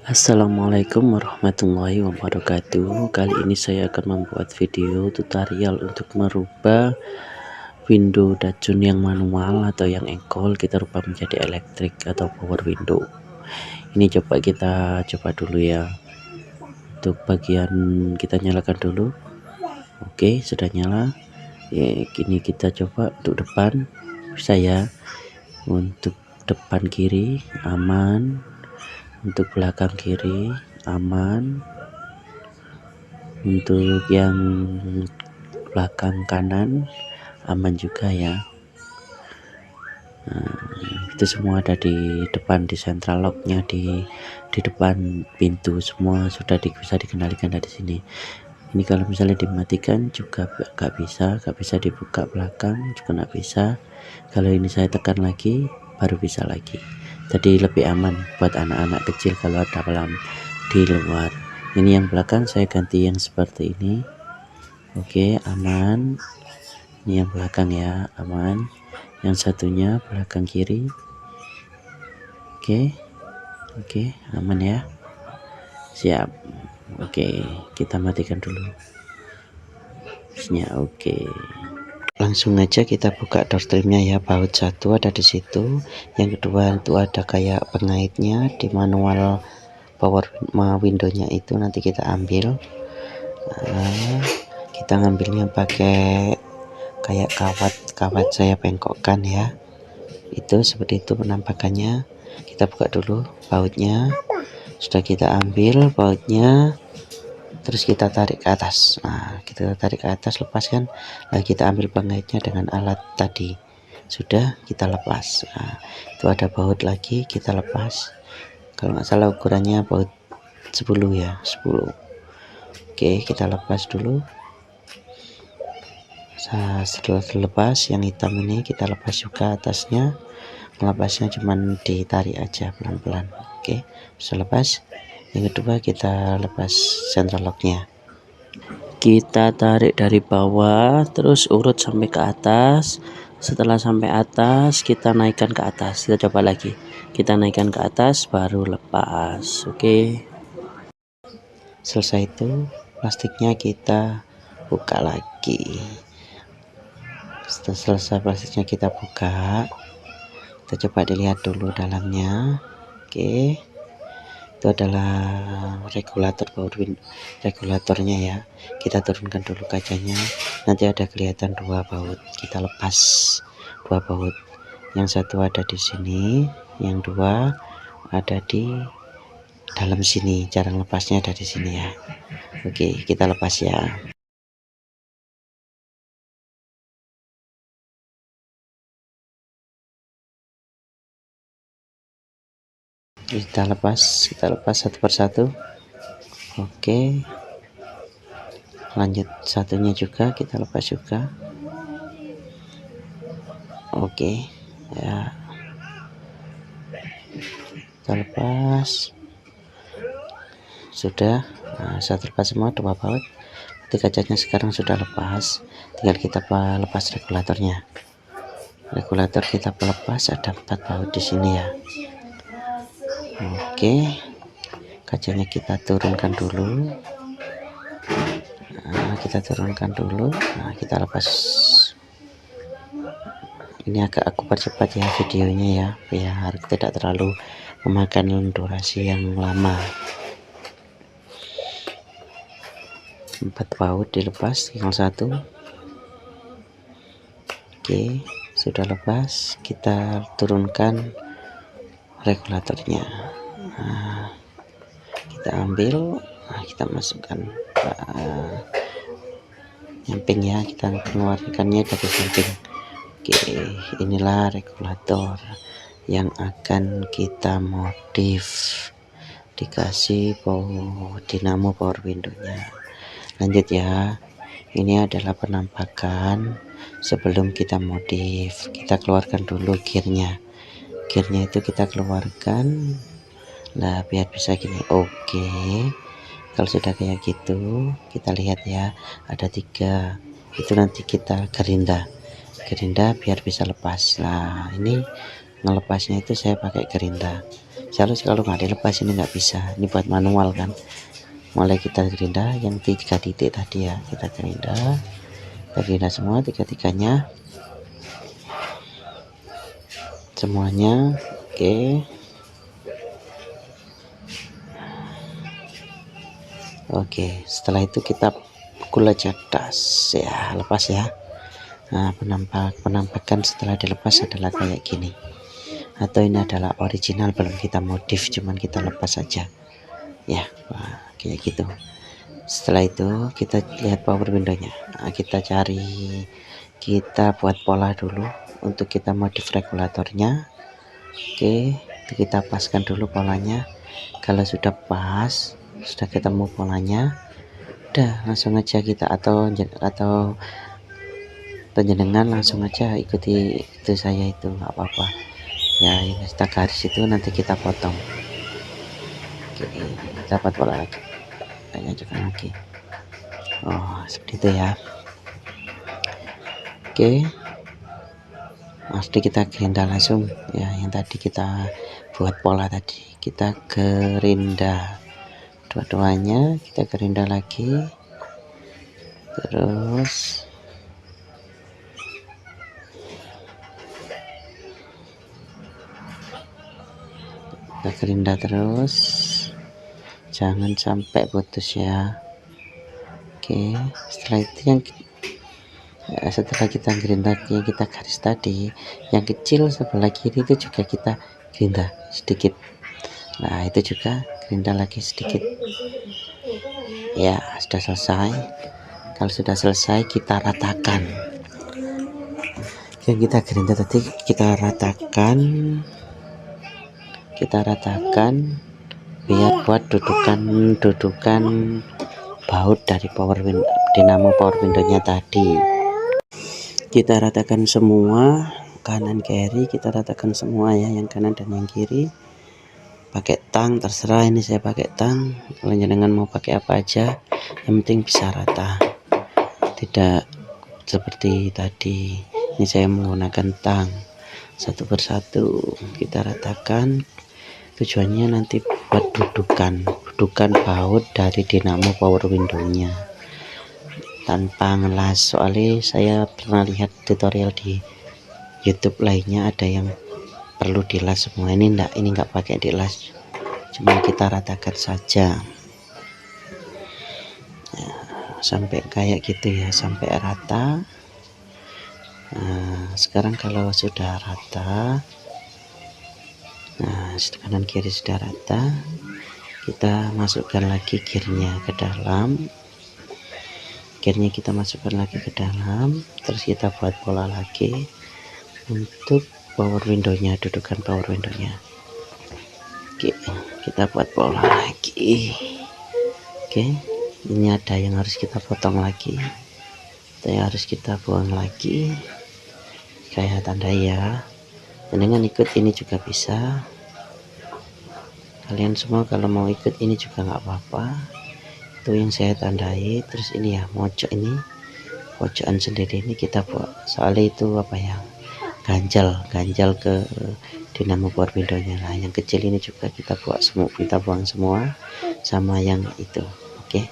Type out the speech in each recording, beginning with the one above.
Assalamualaikum warahmatullahi wabarakatuh. Kali ini saya akan membuat video tutorial untuk merubah window dacun yang manual atau yang engkol kita rubah menjadi elektrik atau power window. Ini kita coba dulu ya. Untuk bagian kita nyalakan dulu. Oke, sudah nyala. Ya, kini kita coba untuk depan. Bisa ya. Untuk depan kiri aman. Untuk belakang kiri aman, untuk yang belakang kanan aman juga ya. Nah, itu semua ada di depan, di central locknya, di depan pintu semua sudah bisa dikendalikan dari sini. Ini kalau misalnya dimatikan juga nggak bisa dibuka belakang juga nggak bisa. Kalau ini saya tekan lagi baru bisa lagi. Jadi lebih aman buat anak-anak kecil kalau ada dalam di luar. Ini yang belakang saya ganti yang seperti ini. Oke, aman. Ini yang belakang ya, aman. Yang satunya belakang kiri. Oke, aman ya. Siap. Oke, kita matikan dulu. Oke. Langsung aja kita buka doorstrimnya ya. Baut satu ada di situ, yang kedua itu ada kayak pengaitnya di manual power windownya itu nanti kita ambil. Kita ngambilnya pakai kayak kawat saya bengkokkan ya, itu seperti itu penampakannya. Kita buka dulu bautnya, sudah kita ambil bautnya, terus kita tarik ke atas. Nah, kita tarik ke atas, lepaskan. Nah, kita ambil pengaitnya dengan alat tadi, sudah kita lepas. Nah, itu ada baut lagi, kita lepas. Kalau nggak salah ukurannya baut 10 ya, 10. Oke, kita lepas dulu. Nah, setelah terlepas yang hitam ini kita lepas juga atasnya. Melepasnya cuman ditarik aja pelan-pelan. Oke, bisa lepas. Yang kedua kita lepas central locknya, kita tarik dari bawah terus urut sampai ke atas. Setelah sampai atas kita naikkan ke atas. Kita coba lagi, kita naikkan ke atas baru lepas. Oke, selesai itu plastiknya kita buka lagi. Setelah selesai plastiknya kita buka, kita coba dilihat dulu dalamnya. Oke, itu adalah regulator regulatornya ya. Kita turunkan dulu kacanya, nanti ada kelihatan dua baut. Kita lepas dua baut, yang satu ada di sini, yang dua ada di dalam sini. Cara lepasnya ada di sini ya. Oke, kita lepas ya. Kita lepas satu persatu. Oke, lanjut satunya juga kita lepas juga. Oke ya, kita lepas sudah. Nah, saya terlepas semua dua baut. Nanti kacanya sekarang sudah lepas, tinggal kita lepas regulatornya. Regulator kita lepas, ada 4 baut di sini ya. Oke, kacanya kita turunkan dulu. Nah, kita turunkan dulu. Nah, kita lepas. Ini agak aku percepat ya videonya ya, biar tidak terlalu memakan durasi yang lama. 4 baut dilepas, tinggal satu. Oke, sudah lepas, kita turunkan regulatornya. Nah, kita ambil, kita masukkan nyamping ya, kita mengeluarkannya dari samping. Oke, inilah regulator yang akan kita modif, dikasih dinamo power windownya. Lanjut ya, ini adalah penampakan sebelum kita modif. Kita keluarkan dulu gearnya itu kita keluarkan lah biar bisa gini. Oke, kalau sudah kayak gitu kita lihat ya, ada 3, itu nanti kita gerinda biar bisa lepas. Nah, ini ngelepasnya itu saya pakai gerinda kalau nggak dilepas ini nggak bisa, ini buat manual kan. Mulai kita gerinda yang 3 titik tadi ya, kita gerinda semua tiga-tiganya semuanya. Oke, setelah itu kita pukul aja das ya, lepas ya. Nah, penampakan setelah dilepas adalah kayak gini, atau ini adalah original, belum kita modif, cuman kita lepas saja ya. Wah, kayak gitu. Setelah itu kita lihat power windownya. Nah, kita buat pola dulu untuk kita modif regulatornya. Oke, kita paskan dulu polanya. Kalau sudah pas, sudah ketemu polanya, udah langsung aja kita atau penjenengan langsung aja ikuti itu saya, itu nggak apa-apa ya. Ini kita garis itu nanti kita potong. Oke, kita buat pola lagi, kayaknya juga lagi. Oh, seperti itu ya. Oke, pasti kita gerinda langsung ya, yang tadi kita buat pola tadi kita gerinda dua-duanya, kita gerinda lagi, terus kita gerinda terus, jangan sampai putus ya. Oke, setelah itu setelah kita gerinda yang kita garis tadi, yang kecil sebelah kiri itu juga kita gerinda sedikit. Nah, itu juga gerinda lagi sedikit ya. Sudah selesai. Kalau sudah selesai kita ratakan yang kita gerinda tadi, kita ratakan biar buat dudukan baut dari dinamo power windownya tadi. Kita ratakan semua, kanan kiri kita ratakan semua ya, yang kanan dan yang kiri. Pakai tang terserah, ini saya pakai tang, kalau jangan mau pakai apa aja, yang penting bisa rata, tidak seperti tadi. Ini saya menggunakan tang, satu persatu kita ratakan. Tujuannya nanti buat dudukan baut dari dinamo power windownya tanpa ngelas. Soalnya saya pernah lihat tutorial di YouTube lainnya, ada yang perlu dilas semua. Ini enggak pakai dilas, cuma kita ratakan saja ya, sampai kayak gitu ya, sampai rata. Nah, sekarang kalau sudah rata, nah kanan kiri sudah rata, kita masukkan lagi gearnya ke dalam. Gearnya kita masukkan lagi ke dalam, terus kita buat pola lagi untuk power windownya, dudukan power windownya. Oke, kita buat pola lagi. Oke, ini ada yang harus kita potong lagi, ada yang harus kita buang lagi, kayak tanda ya. Dan dengan ikut ini juga bisa, kalian semua kalau mau ikut ini juga nggak apa-apa. Itu yang saya tandai. Terus ini ya, pojokan sendiri ini kita buat, soalnya itu apa ya, ganjal ke dinamo power windownya. Nah, yang kecil ini juga kita buang semua sama yang itu. Oke,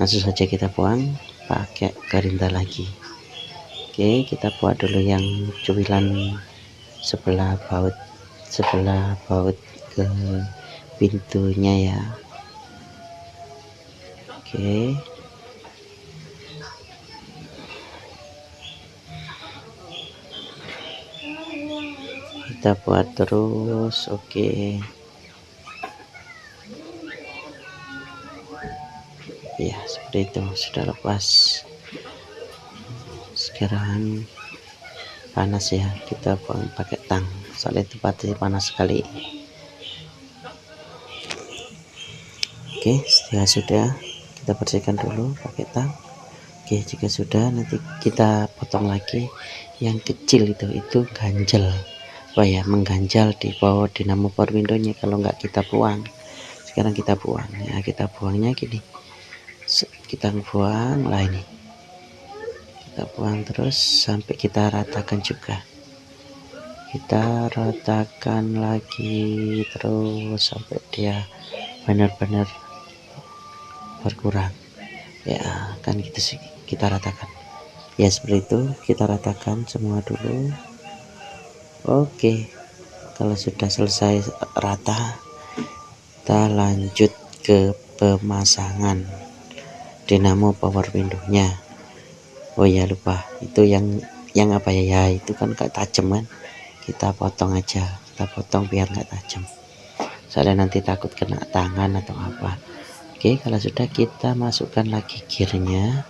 langsung saja kita buang pakai gerinda lagi. Oke, kita buat dulu yang cuilan sebelah baut ke pintunya ya. Oke, kita buat terus. Oke ya, seperti itu. Sudah lepas. Sekarang panas ya, kita buang pakai tang, soalnya itu pasti panas sekali. Oke, setelah sudah kita bersihkan dulu pakai tang. Oke, jika sudah nanti kita potong lagi. Yang kecil itu ganjel, ya, mengganjal di bawah dinamo power windownya. Kalau nggak kita buang, sekarang kita buang ya. Kita buangnya gini, kita buang lah, ini kita buang terus sampai kita ratakan juga. kita ratakan lagi terus sampai dia benar-benar berkurang ya, kan gitu sih, kita ratakan ya, seperti itu kita ratakan semua dulu. Oke, kalau sudah selesai rata, kita lanjut ke pemasangan dinamo power window-nya. Oh ya, lupa itu yang apa ya, itu kan kayak tajam kan, kita potong aja, kita potong biar nggak tajam, soalnya nanti takut kena tangan atau apa. Oke, kalau sudah kita masukkan lagi gearnya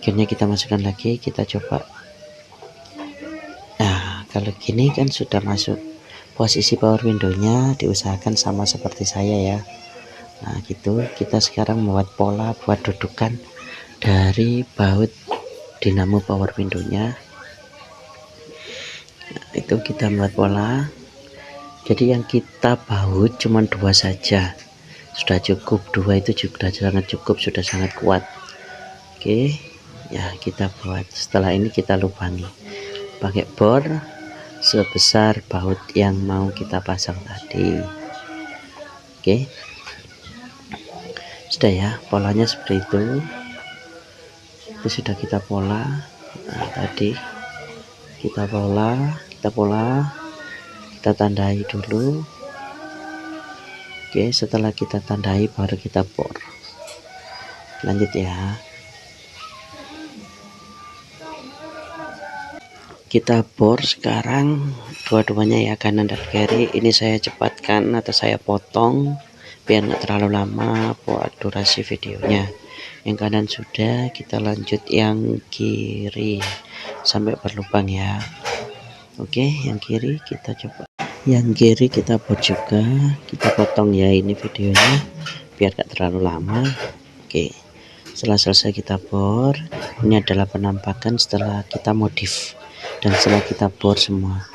kita masukkan lagi, kita coba. Nah, kalau gini kan sudah masuk posisi power window-nya, diusahakan sama seperti saya ya. Nah gitu, kita sekarang membuat pola buat dudukan dari baut dinamo power window-nya. Nah, itu kita membuat pola, jadi yang kita baut cuma 2 saja, sudah cukup. 2 itu sudah sangat cukup, sudah sangat kuat. Oke ya, kita buat. Setelah ini kita lubangi pakai bor sebesar baut yang mau kita pasang tadi. Oke, sudah ya, polanya seperti itu sudah kita pola. Nah, tadi kita pola, kita tandai dulu. Oke, setelah kita tandai baru kita bor. Lanjut ya, kita bor sekarang dua-duanya ya, kanan dan kiri. Ini saya cepatkan atau saya potong biar nggak terlalu lama buat durasi videonya. Yang kanan sudah, kita lanjut yang kiri sampai berlubang ya. Oke, yang kiri kita coba, yang kiri kita bor juga, kita potong ya ini videonya biar gak terlalu lama. Oke, setelah selesai kita bor, ini adalah penampakan setelah kita modif. Dan setelah kita bor semua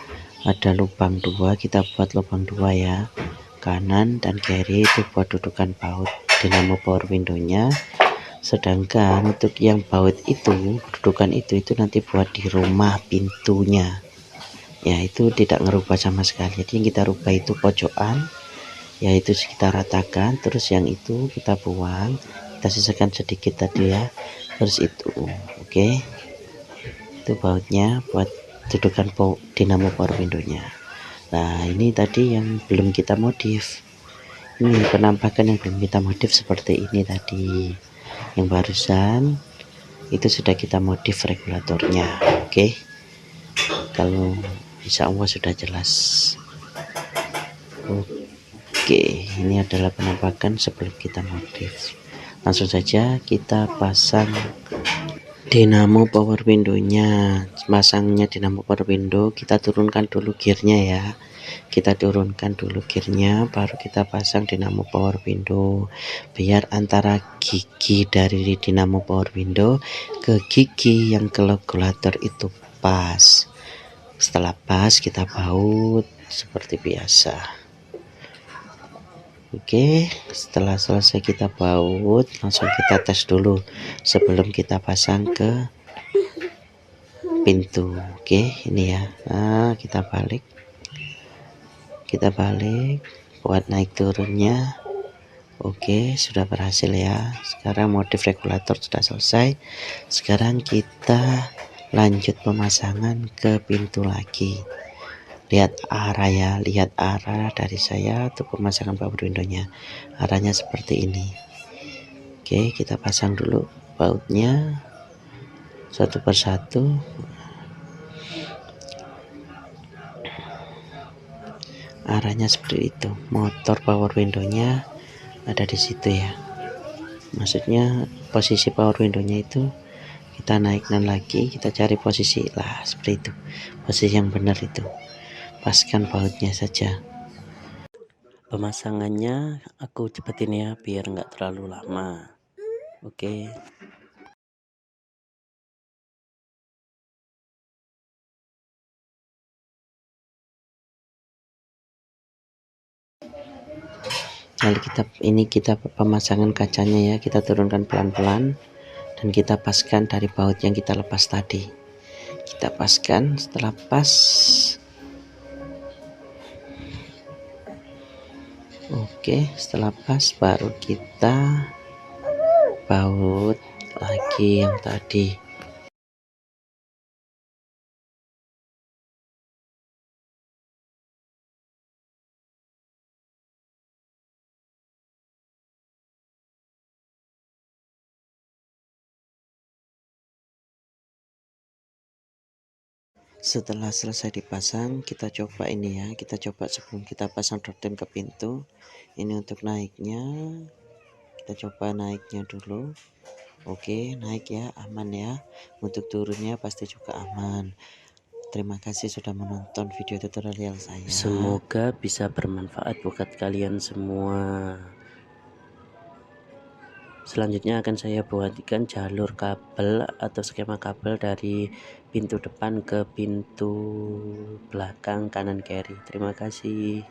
ada lubang 2, kita buat lubang 2 ya, kanan dan kiri itu buat dudukan baut dinamo power window-nya. Sedangkan untuk yang baut itu, dudukan itu nanti buat di rumah pintunya ya, itu tidak ngerubah sama sekali. Jadi yang kita rubah itu pojokan, yaitu kita ratakan, terus yang itu kita buang, kita sisakan sedikit tadi ya, terus itu. Oke, itu bautnya buat dudukan dinamo power window-nya. Nah ini tadi yang belum kita modif, ini penampakan yang belum kita modif seperti ini tadi. Yang barusan itu sudah kita modif regulatornya. Oke, kalau insya Allah sudah jelas. Oke, ini adalah penampakan sebelum kita modif. Langsung saja kita pasang dinamo power window-nya. Pasangnya dinamo power window, kita turunkan dulu gearnya ya, kita turunkan dulu gearnya, baru kita pasang dinamo power window biar antara gigi dari dinamo power window ke gigi yang ke regulator itu pas. Setelah pas kita baut seperti biasa. Oke, setelah selesai kita baut, langsung kita tes dulu sebelum kita pasang ke pintu. Oke, ini ya. Nah, kita balik buat naik turunnya. Oke, sudah berhasil ya. Sekarang modif regulator sudah selesai. Sekarang kita lanjut pemasangan ke pintu lagi. Lihat arah ya, lihat arah dari saya untuk pemasangan power window-nya. Arahnya seperti ini. Oke, kita pasang dulu bautnya satu persatu. Arahnya seperti itu. Motor power window-nya ada di situ ya. Maksudnya posisi power window-nya itu kita naikkan lagi, kita cari posisi lah seperti itu, posisi yang benar itu. Paskan bautnya saja. Pemasangannya aku cepetin ya biar nggak terlalu lama. Oke. Lalu kita pemasangan kacanya ya, kita turunkan pelan-pelan dan kita paskan dari baut yang kita lepas tadi. Kita paskan, setelah pas Oke, setelah pas baru kita baut lagi yang tadi. Setelah selesai dipasang, kita coba ini ya, kita coba sebelum kita pasang dorden ke pintu. Ini untuk naiknya, kita coba naiknya dulu. Oke, naik ya, aman ya. Untuk turunnya pasti juga aman. Terima kasih sudah menonton video tutorial saya. Semoga bisa bermanfaat buat kalian semua. Selanjutnya akan saya buatkan jalur kabel atau skema kabel dari pintu depan ke pintu belakang kanan kiri. Terima kasih.